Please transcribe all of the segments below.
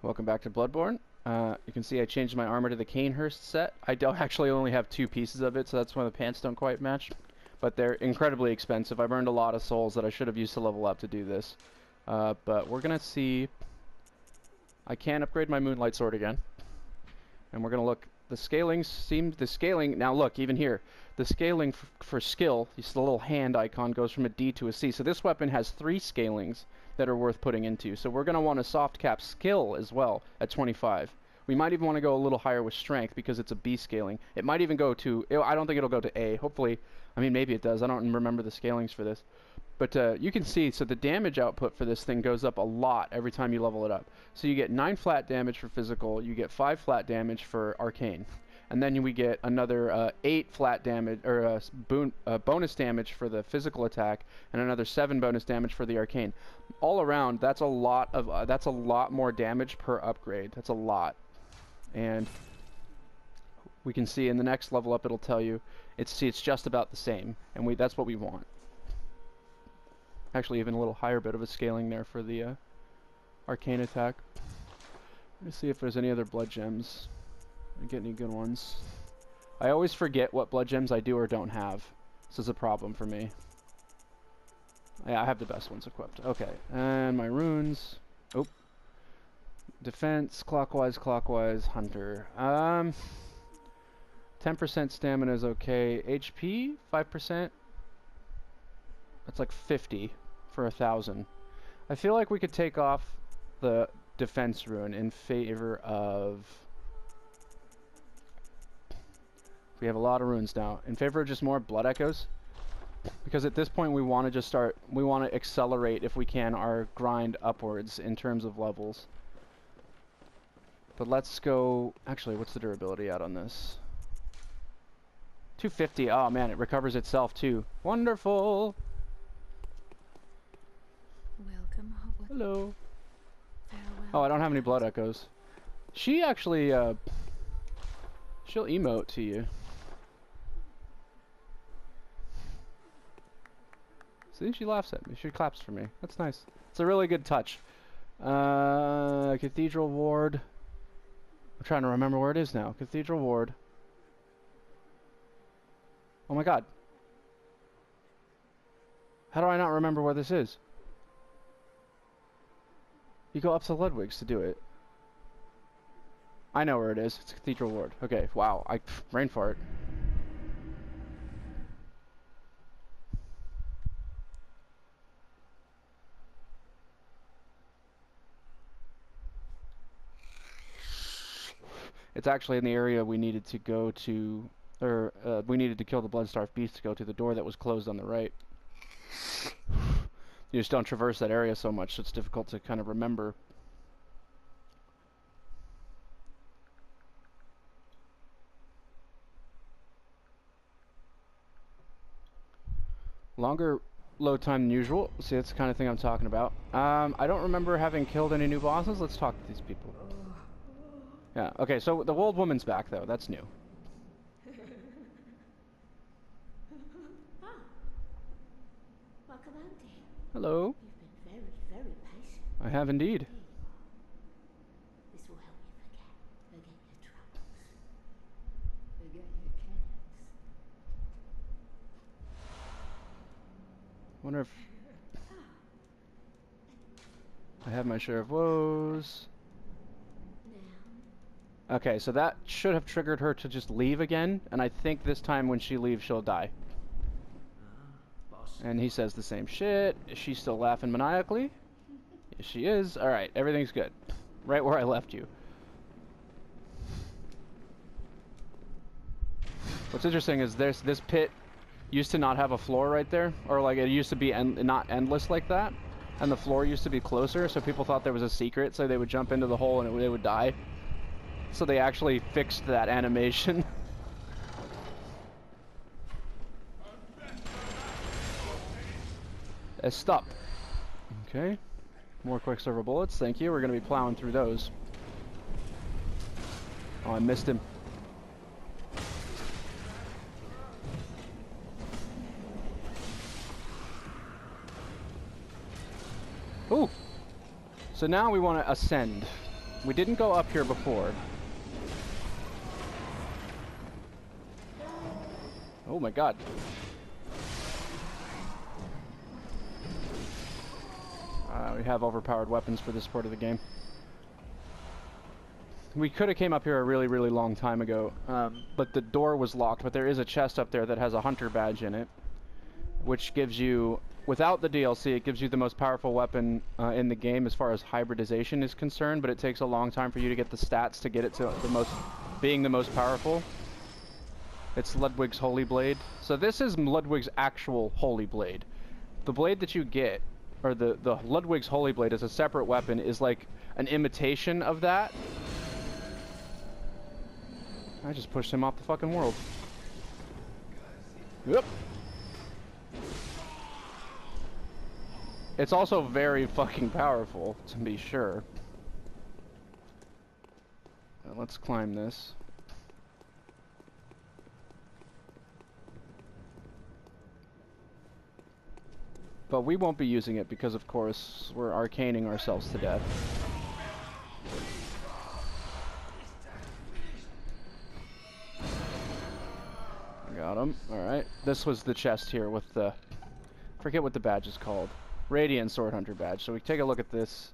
Welcome back to Bloodborne. You can see I changed my armor to the Canehurst set. I don't actually only have 2 pieces of it, so that's why the pants don't quite match. But they're incredibly expensive. I've earned a lot of souls that I should have used to level up to do this. But we're gonna see. I can upgrade my Moonlight Sword again. And we're gonna look. The scaling. Now look, even here. The scaling for skill, you see the little hand icon goes from a D to a C. So this weapon has 3 scalings that are worth putting into. So we're going to want a soft cap skill as well at 25. We might even want to go a little higher with strength because it's a B scaling. It might even go to, I don't think it'll go to A. Hopefully, I mean maybe it does. I don't remember the scalings for this. But you can see, so the damage output for this thing goes up a lot every time you level it up. So you get 9 flat damage for physical, you get 5 flat damage for arcane. And then we get another 8 flat damage, or bonus damage for the physical attack, and another 7 bonus damage for the arcane. All around, that's a lot more damage per upgrade. That's a lot. And we can see in the next level up, it'll tell you it's just about the same, and that's what we want. Actually, even a little higher bit of a scaling there for the arcane attack. Let me see if there's any other blood gems. I get any good ones. I always forget what blood gems I do or don't have. This is a problem for me. Yeah, I have the best ones equipped. Okay, and my runes. Oh. Defense, clockwise, hunter. 10% stamina is okay. HP, 5%. That's like 50 for 1,000. I feel like we could take off the defense rune in favor of... We have a lot of runes now. In favor of just more blood echoes. Because at this point we want to just start... We want to accelerate, if we can, our grind upwards in terms of levels. But let's go... Actually, what's the durability out on this? 250. Oh man, it recovers itself too. Wonderful! Welcome. Hello. Farewell. Oh, I don't have any blood echoes. She actually, she'll emote to you. See, she laughs at me. She claps for me. That's nice. It's a really good touch. Cathedral Ward. I'm trying to remember where it is now. Cathedral Ward. Oh my god. How do I not remember where this is? You go up to Ludwig's to do it. I know where it is. It's Cathedral Ward. Okay, wow. Brain fart. It's actually in the area we needed to go to, or we needed to kill the Bloodstarved Beast to go to the door that was closed on the right. You just don't traverse that area so much, so it's difficult to kind of remember. Longer load time than usual. See, that's the kind of thing I'm talking about. I don't remember having killed any new bosses. Let's talk to these people. Yeah, okay, so the old woman's back, though. That's new. Welcome, Auntie. Hello. You've been very, very patient. I have indeed. This will help you forget your troubles, forget your cares. Wonder if I have my share of woes. Okay, so that should have triggered her to just leave again, and I think this time when she leaves, she'll die. And he says the same shit. Is she still laughing maniacally? Yes, she is. Alright, everything's good. Right where I left you. What's interesting is this pit used to not have a floor right there, or like it used to be not endless like that, and the floor used to be closer, so people thought there was a secret, so they would jump into the hole and they would die. So they actually fixed that animation. Stop. Okay. More Quicksilver bullets, thank you. We're going to be plowing through those. Oh, I missed him. Ooh! So now we want to ascend. We didn't go up here before. Oh my god. We have overpowered weapons for this part of the game. We could have came up here a really, really long time ago, but the door was locked, but there is a chest up there that has a hunter badge in it, which gives you, without the DLC, it gives you the most powerful weapon in the game as far as hybridization is concerned, but it takes a long time for you to get the stats to get it to being the most powerful. It's Ludwig's Holy Blade. So this is Ludwig's actual Holy Blade. The blade that you get, or the Ludwig's Holy Blade as a separate weapon, is like an imitation of that. I just pushed him off the fucking world. Yep. It's also very fucking powerful, to be sure. Let's climb this. But we won't be using it because, of course, we're arcaning ourselves to death. Got him. Alright. This was the chest here with the... forget what the badge is called. Radiant Sword Hunter badge. So we take a look at this.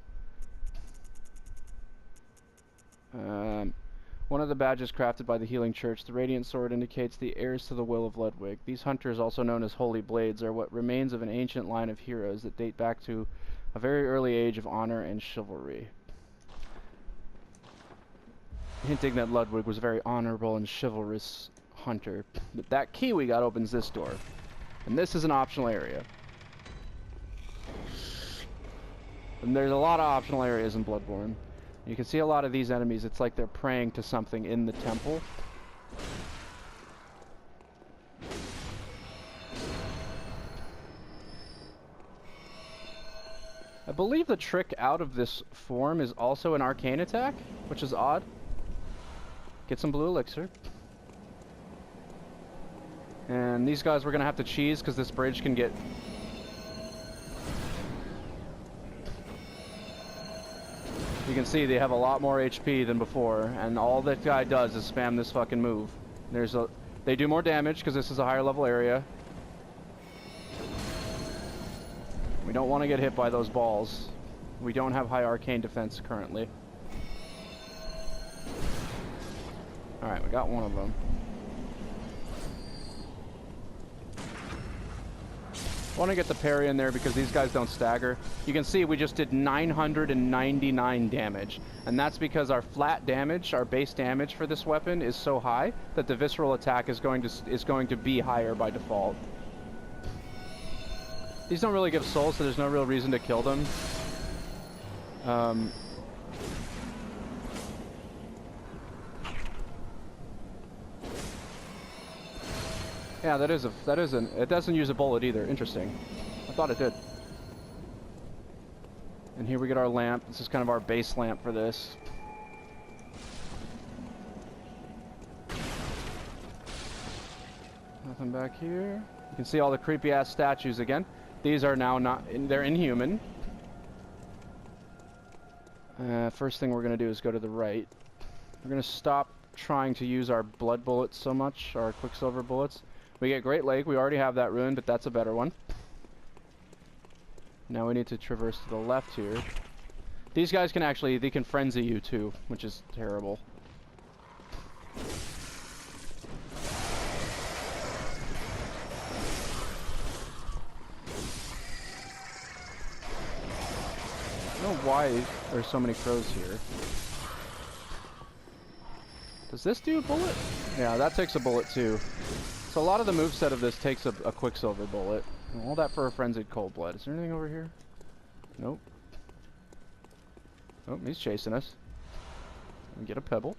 One of the badges crafted by the Healing Church, the Radiant Sword, indicates the heirs to the will of Ludwig. These hunters, also known as Holy Blades, are what remains of an ancient line of heroes that date back to a very early age of honor and chivalry. Hinting that Ludwig was a very honorable and chivalrous hunter. But that key we got opens this door. And this is an optional area. And there's a lot of optional areas in Bloodborne. You can see a lot of these enemies, it's like they're praying to something in the temple. I believe the trick out of this form is also an arcane attack, which is odd. Get some blue elixir. And these guys we're gonna have to cheese because this bridge can get... You can see they have a lot more HP than before, and all that guy does is spam this fucking move. They do more damage because this is a higher level area. We don't want to get hit by those balls. We don't have high arcane defense currently. Alright, we got one of them. I want to get the parry in there because these guys don't stagger. You can see we just did 999 damage, and that's because our flat damage, our base damage for this weapon is so high that the visceral attack is going to be higher by default. These don't really give souls, so there's no real reason to kill them. Yeah, it doesn't use a bullet either. Interesting. I thought it did. And here we get our lamp. This is kind of our base lamp for this. Nothing back here. You can see all the creepy ass statues again. These are now they're inhuman. First thing we're gonna do is go to the right. We're gonna stop trying to use our blood bullets so much, our quicksilver bullets. We get Great Lake, we already have that rune, but that's a better one. Now we need to traverse to the left here. These guys can they can frenzy you too, which is terrible. I don't know why there's so many crows here. Does this do a bullet? Yeah, that takes a bullet too. So a lot of the moveset of this takes a quicksilver bullet. And all that for a frenzied cold blood. Is there anything over here? Nope. Oh, he's chasing us. We get a pebble.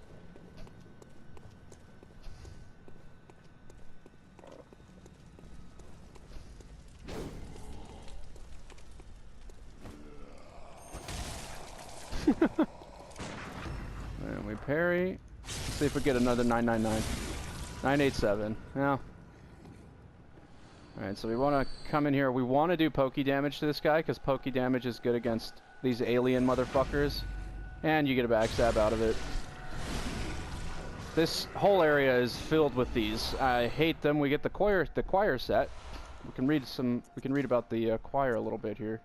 And we parry. Let's see if we get another 999. 987. Yeah. Alright, so we want to come in here. We want to do pokey damage to this guy, because pokey damage is good against these alien motherfuckers. And you get a backstab out of it. This whole area is filled with these. I hate them. We get the choir set. We can read about the choir a little bit here.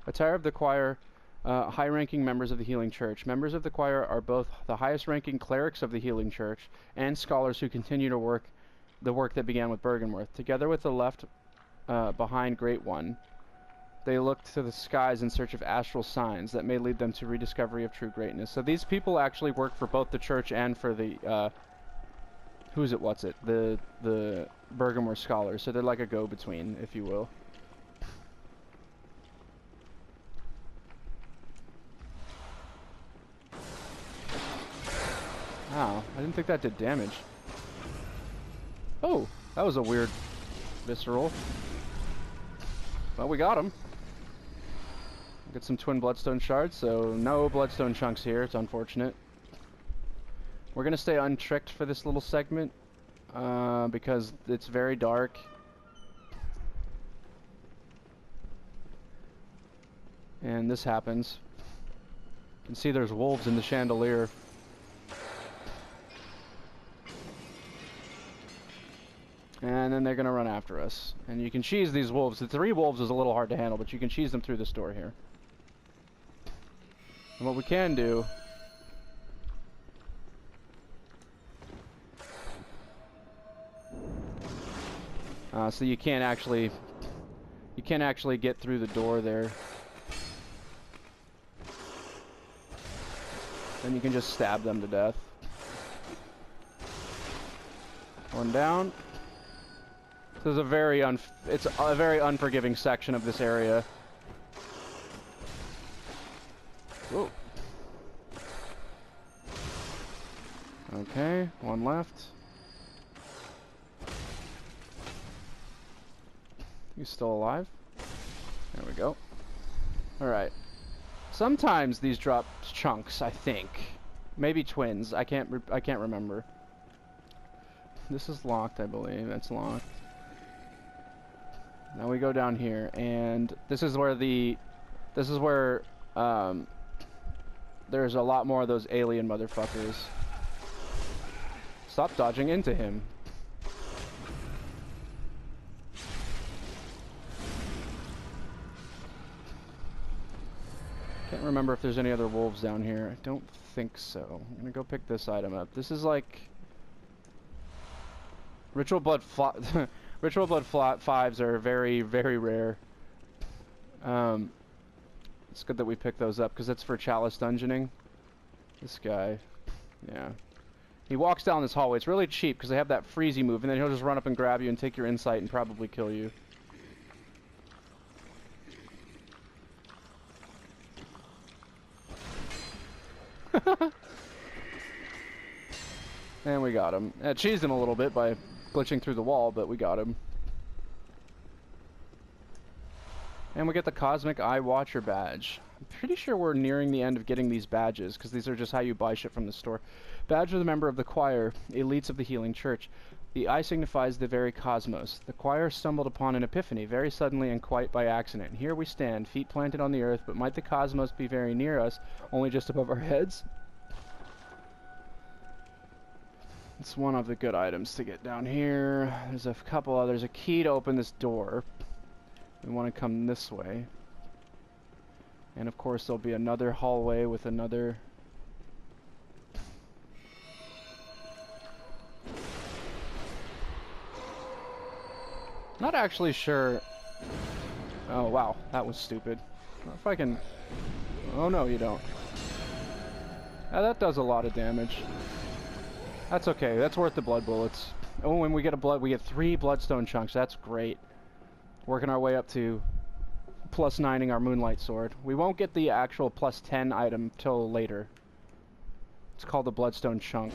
Attire of the choir, high-ranking members of the Healing Church. Members of the choir are both the highest-ranking clerics of the Healing Church and scholars who continue to work the work that began with Bergenworth. Together with the left behind Great One, they look to the skies in search of astral signs that may lead them to rediscovery of true greatness. So these people actually work for both the church and for the the Bergenworth scholars. So they're like a go-between, if you will. Wow, I didn't think that did damage. Oh, that was a weird visceral. Well, we got him. Get some twin bloodstone shards, so no bloodstone chunks here. It's unfortunate. We're gonna stay untricked for this little segment because it's very dark. And this happens. You can see there's wolves in the chandelier. And then they're gonna run after us. And you can cheese these wolves. The 3 wolves is a little hard to handle, but you can cheese them through this door here. And what we can do... so you can't actually get through the door there. Then you can just stab them to death. One down. This is a very unforgiving section of this area. Whoa. Okay, one left. He's still alive. There we go. Alright. Sometimes these drop chunks, I think. Maybe twins. I can't remember. This is locked, I believe. That's locked. Now we go down here, and this is where there's a lot more of those alien motherfuckers. Stop dodging into him. Can't remember if there's any other wolves down here. I don't think so. I'm gonna go pick this item up. This is like Ritual Blood 5s are very, very rare. It's good that we picked those up because that's for chalice dungeoning. This guy, yeah. He walks down this hallway. It's really cheap because they have that freezy move, and then he'll just run up and grab you and take your insight and probably kill you. And we got him. Cheesed him a little bit by glitching through the wall, but we got him. And we get the Cosmic Eye Watcher badge. I'm pretty sure we're nearing the end of getting these badges, because these are just how you buy shit from the store. Badge of the member of the choir, elites of the Healing Church. The eye signifies the very cosmos. The choir stumbled upon an epiphany, very suddenly and quite by accident. Here we stand, feet planted on the earth, but might the cosmos be very near us, only just above our heads? It's one of the good items to get down here. There's a couple others. A key to open this door. We want to come this way. And of course there'll be another hallway with another... Not actually sure... Oh wow, that was stupid. If I can... Oh no, you don't. That does a lot of damage. That's okay, that's worth the blood bullets. Oh, when we get we get 3 bloodstone chunks, that's great. Working our way up to +9ing our Moonlight Sword. We won't get the actual +10 item till later. It's called a Bloodstone Chunk.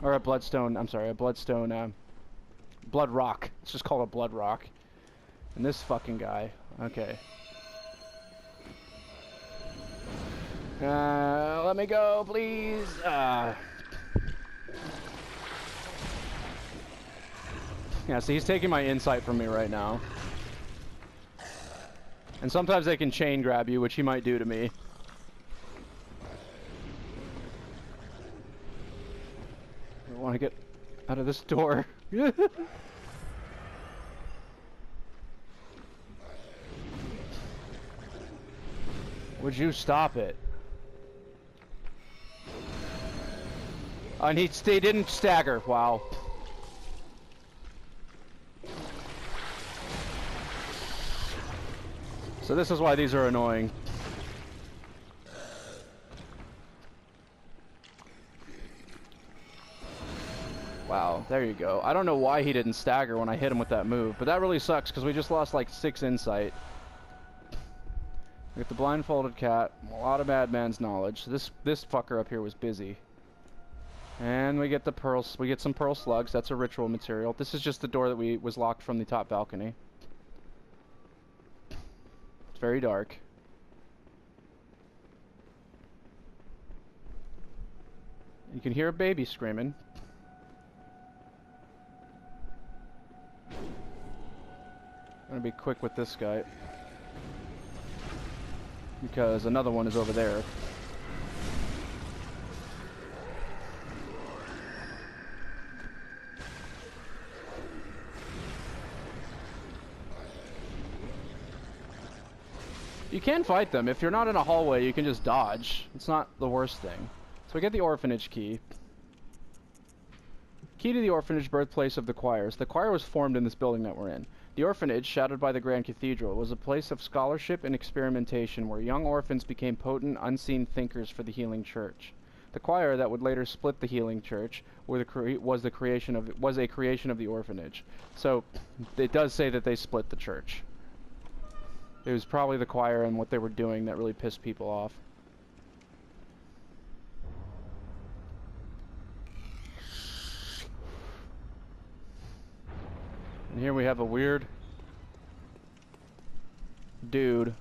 Or a Bloodstone, I'm sorry, a Bloodstone, Blood Rock. It's just called a Blood Rock. And this fucking guy. Okay. Let me go, please. Yeah, so he's taking my insight from me right now. And sometimes they can chain grab you, which he might do to me. want to get out of this door. Would you stop it? And they didn't stagger. Wow. So this is why these are annoying. Wow, there you go. I don't know why he didn't stagger when I hit him with that move, but that really sucks because we just lost like 6 insight. We got the blindfolded cat, a lot of madman's knowledge. This fucker up here was busy. And we get the pearls. We get some pearl slugs. That's a ritual material. This is just the door that was locked from the top balcony. It's very dark. You can hear a baby screaming. I'm gonna be quick with this guy because another one is over there. You can fight them. If you're not in a hallway, you can just dodge. It's not the worst thing. So we get the orphanage key. Key to the orphanage, birthplace of the choirs. The choir was formed in this building that we're in. The orphanage, shadowed by the Grand Cathedral, was a place of scholarship and experimentation where young orphans became potent, unseen thinkers for the healing church. The choir that would later split the healing church was a creation of the orphanage. So it does say that they split the church. It was probably the choir and what they were doing that really pissed people off. And here we have a weird dude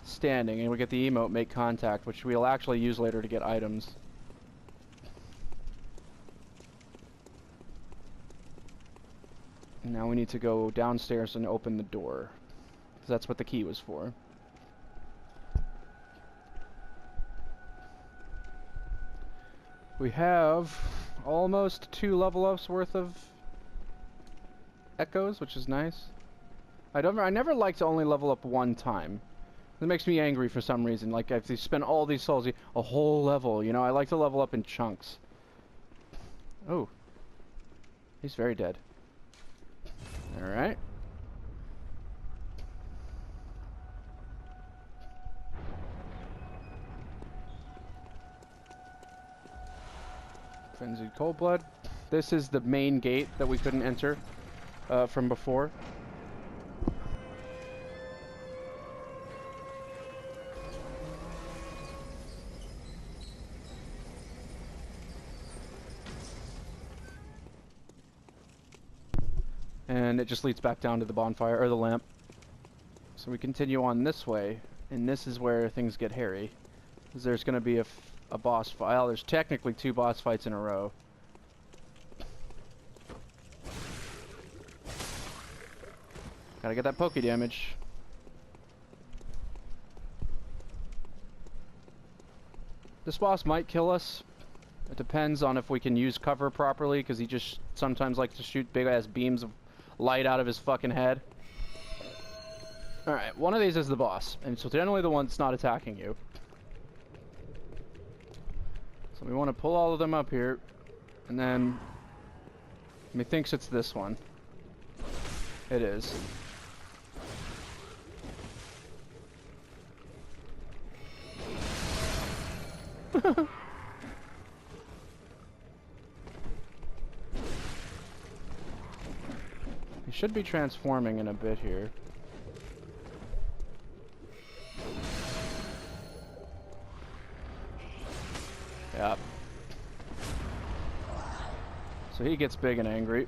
standing, and we get the emote make contact, which we'll actually use later to get items. And now we need to go downstairs and open the door, because that's what the key was for. We have almost 2 level ups worth of echoes, which is nice. I never like to only level up one time. It makes me angry for some reason. Like, if you spend all these souls, a whole level, you know, I like to level up in chunks. Oh. He's very dead. Alright. Frenzied Cold Blood. This is the main gate that we couldn't enter from before. And it just leads back down to the bonfire, or the lamp. So we continue on this way, and this is where things get hairy. Because there's going to be a boss fight. Well, there's technically 2 boss fights in a row. Gotta get that poke damage. This boss might kill us. It depends on if we can use cover properly, because he just sometimes likes to shoot big ass beams of light out of his fucking head. Alright, one of these is the boss, and so generally the one that's not attacking you. So we want to pull all of them up here, and then methinks it's this one. It is. He should be transforming in a bit here. Yep. So he gets big and angry.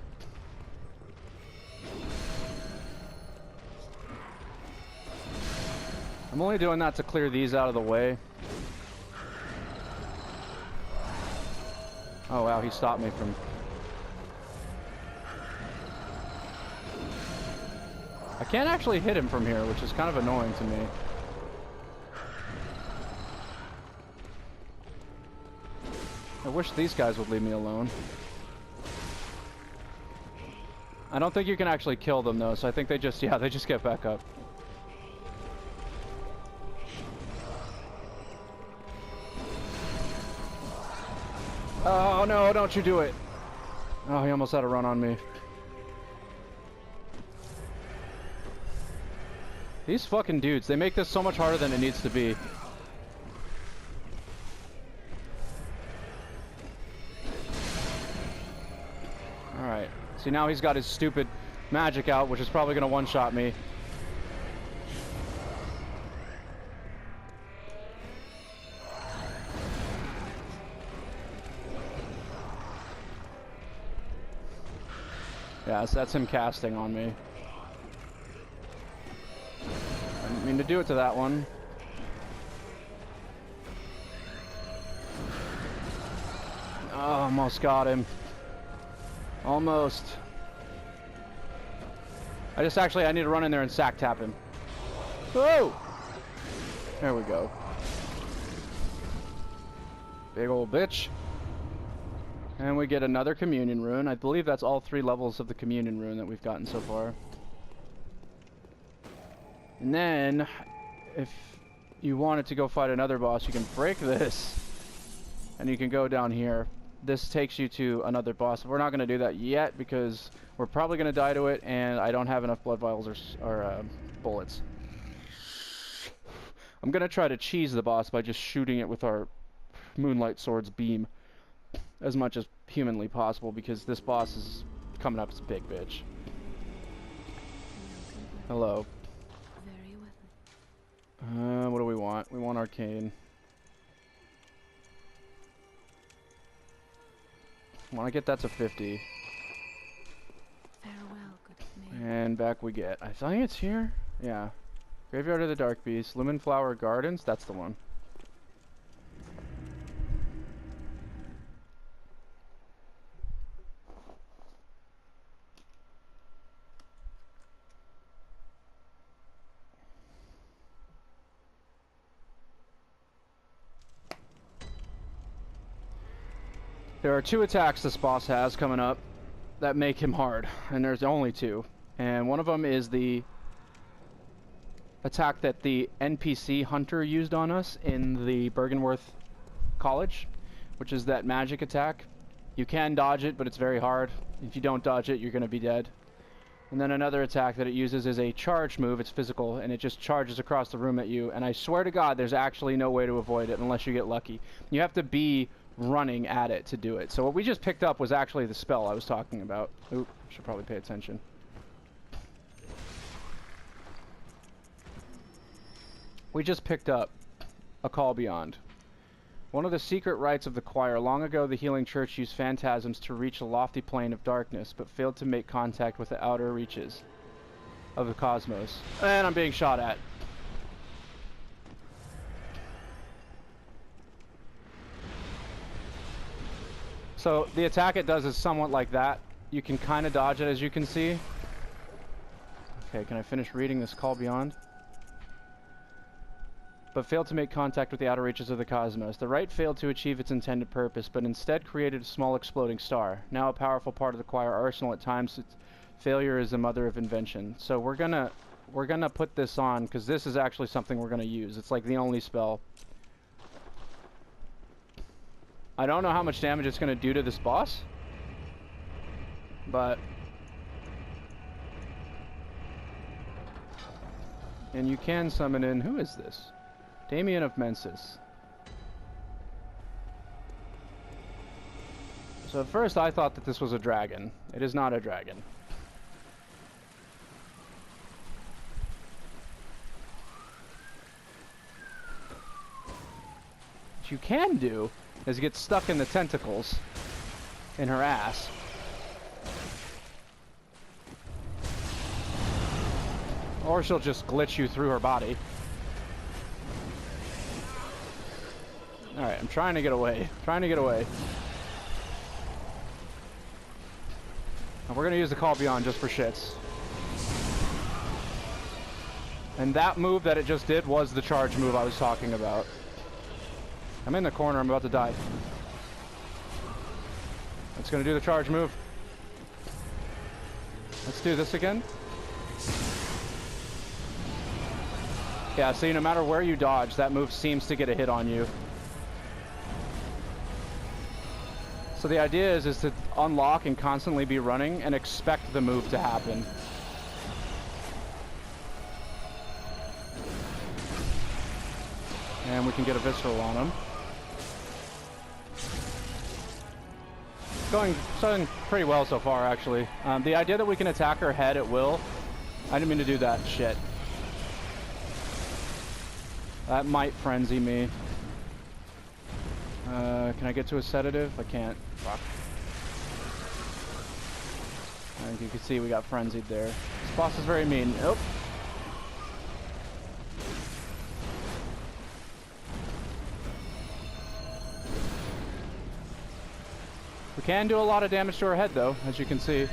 I'm only doing that to clear these out of the way. Oh wow, he stopped me from... I can't actually hit him from here, which is kind of annoying to me. I wish these guys would leave me alone. I don't think you can actually kill them though, so I think they just, yeah, they just get back up. Oh no, don't you do it. Oh, he almost had a run on me. These fucking dudes, they make this so much harder than it needs to be. Alright. See, now he's got his stupid magic out, which is probably going to one-shot me. Yeah, so that's him casting on me. I didn't mean to do it to that one. Oh, almost got him. Almost. I need to run in there and sack tap him. Whoa! There we go. Big old bitch. And we get another communion rune. I believe that's all 3 levels of the communion rune that we've gotten so far. And then, if you wanted to go fight another boss, you can break this. And you can go down here. This takes you to another boss. We're not going to do that yet because we're probably going to die to it, and I don't have enough blood vials or bullets. I'm going to try to cheese the boss by just shooting it with our Moonlight Sword's beam as much as humanly possible, because this boss is coming up as a big bitch. Hello. Very well. What do we want? We want arcane. I want to get that to 50. Farewell, good maid. And back we get. I think it's here. Yeah. Graveyard of the Dark Beast. Lumen Flower Gardens. That's the one. There are 2 attacks this boss has coming up that make him hard, and there's only 2. And one of them is the attack that the NPC hunter used on us in the Bergenworth College, which is that magic attack. You can dodge it, but it's very hard. If you don't dodge it, you're going to be dead. And then another attack that it uses is a charge move. It's physical, and it just charges across the room at you. And I swear to God, there's actually no way to avoid it unless you get lucky. You have to be running at it to do it. So what we just picked up was actually the spell I was talking about. Oop, should probably pay attention. We just picked up a Call Beyond. One of the secret rites of the choir. Long ago, the healing church used phantasms to reach a lofty plane of darkness, but failed to make contact with the outer reaches of the cosmos. And I'm being shot at. So the attack it does is somewhat like that. You can kind of dodge it, as you can see. Okay, can I finish reading this Call Beyond? But failed to make contact with the outer reaches of the cosmos. The rite failed to achieve its intended purpose, but instead created a small exploding star. Now a powerful part of the choir arsenal, at times its failure is the mother of invention. So we're gonna put this on, because this is actually something we're gonna use. It's like the only spell. I don't know how much damage it's gonna do to this boss, but... And you can summon in... Who is this? Damien of Mensis. So at first I thought that this was a dragon. It is not a dragon. What you can do is get stuck in the tentacles in her ass. Or she'll just glitch you through her body. Alright, I'm trying to get away. Trying to get away. And we're going to use the Call Beyond just for shits. And that move that it just did was the charge move I was talking about. I'm in the corner. I'm about to die. It's going to do the charge move. Let's do this again. Yeah, see, no matter where you dodge, that move seems to get a hit on you. So the idea is to unlock and constantly be running and expect the move to happen. And we can get a visceral on him. Going pretty well so far, actually. The idea that we can attack her head at will, I didn't mean to do that shit. That might frenzy me. Can I get to a sedative? I can't. Fuck. And you can see we got frenzied there. This boss is very mean. Nope. We can do a lot of damage to her head, though, as you can see.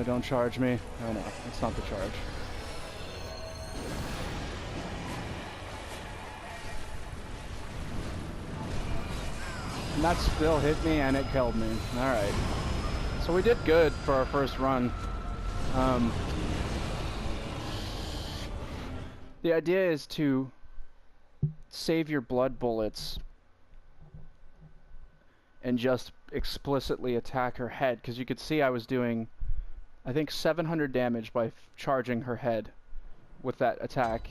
Don't charge me. Oh no, it's not the charge. And that still hit me and it killed me. Alright. So we did good for our first run. The idea is to save your blood bullets and just explicitly attack her head, because you could see I was doing, I think, 700 damage by charging her head with that attack,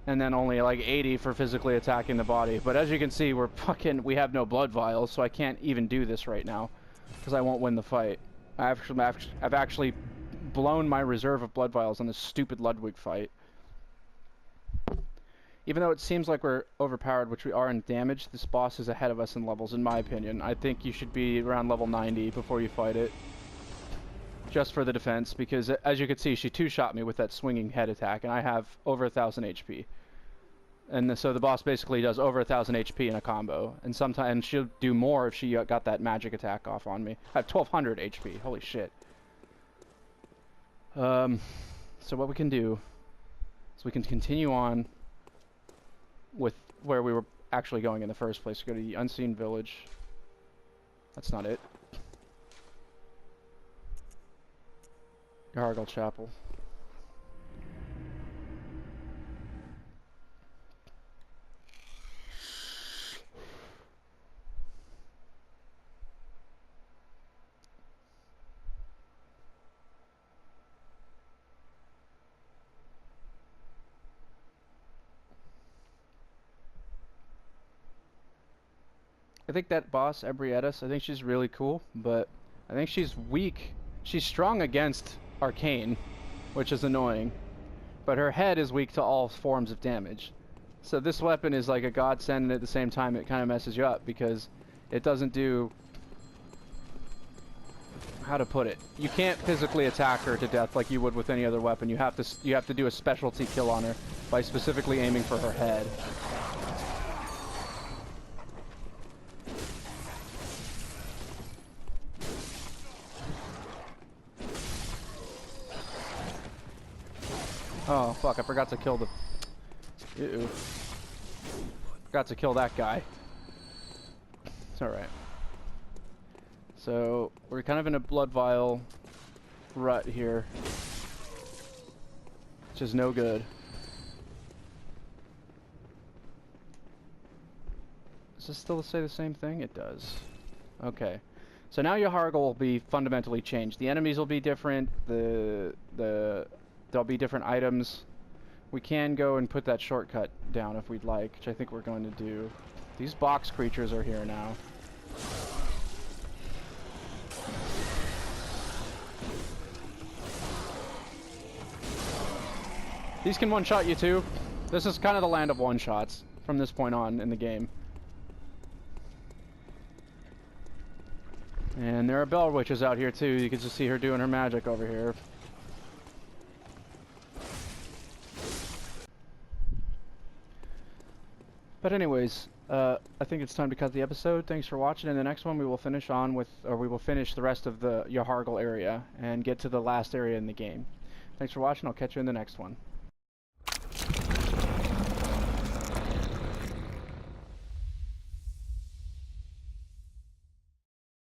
and then only like 80 for physically attacking the body. But as you can see, we have no blood vials, so I can't even do this right now because I won't win the fight. I've actually blown my reserve of blood vials on this stupid Ludwig fight. Even though it seems like we're overpowered, which we are in damage, this boss is ahead of us in levels, in my opinion. I think you should be around level 90 before you fight it. Just for the defense, because as you can see, she two-shot me with that swinging head attack, and I have over 1,000 HP. And so the boss basically does over 1,000 HP in a combo, and sometimes she'll do more if she got that magic attack off on me. I have 1,200 HP. Holy shit. So what we can do is we can continue on with where we were actually going in the first place. Go to the Unseen Village. That's not it. Gargle Chapel. I think that boss, Ebrietas, I think she's really cool, but I think she's weak. She's strong against Arcane, which is annoying, but her head is weak to all forms of damage. So this weapon is like a godsend, and at the same time it kind of messes you up because it doesn't do... how to put it? You can't physically attack her to death like you would with any other weapon. You have to do a specialty kill on her by specifically aiming for her head. Oh, fuck, I forgot to kill the... Ew. Forgot to kill that guy. It's alright. So, we're kind of in a blood vial rut here. Which is no good. Does this still say the same thing? It does. Okay. So now your Hargle will be fundamentally changed. The enemies will be different, there'll be different items. We can go and put that shortcut down if we'd like, which I think we're going to do. These box creatures are here now. These can one-shot you too. This is kind of the land of one-shots from this point on in the game. And there are bell witches out here too. You can just see her doing her magic over here. But anyways, I think it's time to cut the episode. Thanks for watching. In the next one, we will finish the rest of the Yahargul area and get to the last area in the game. Thanks for watching. I'll catch you in the next one.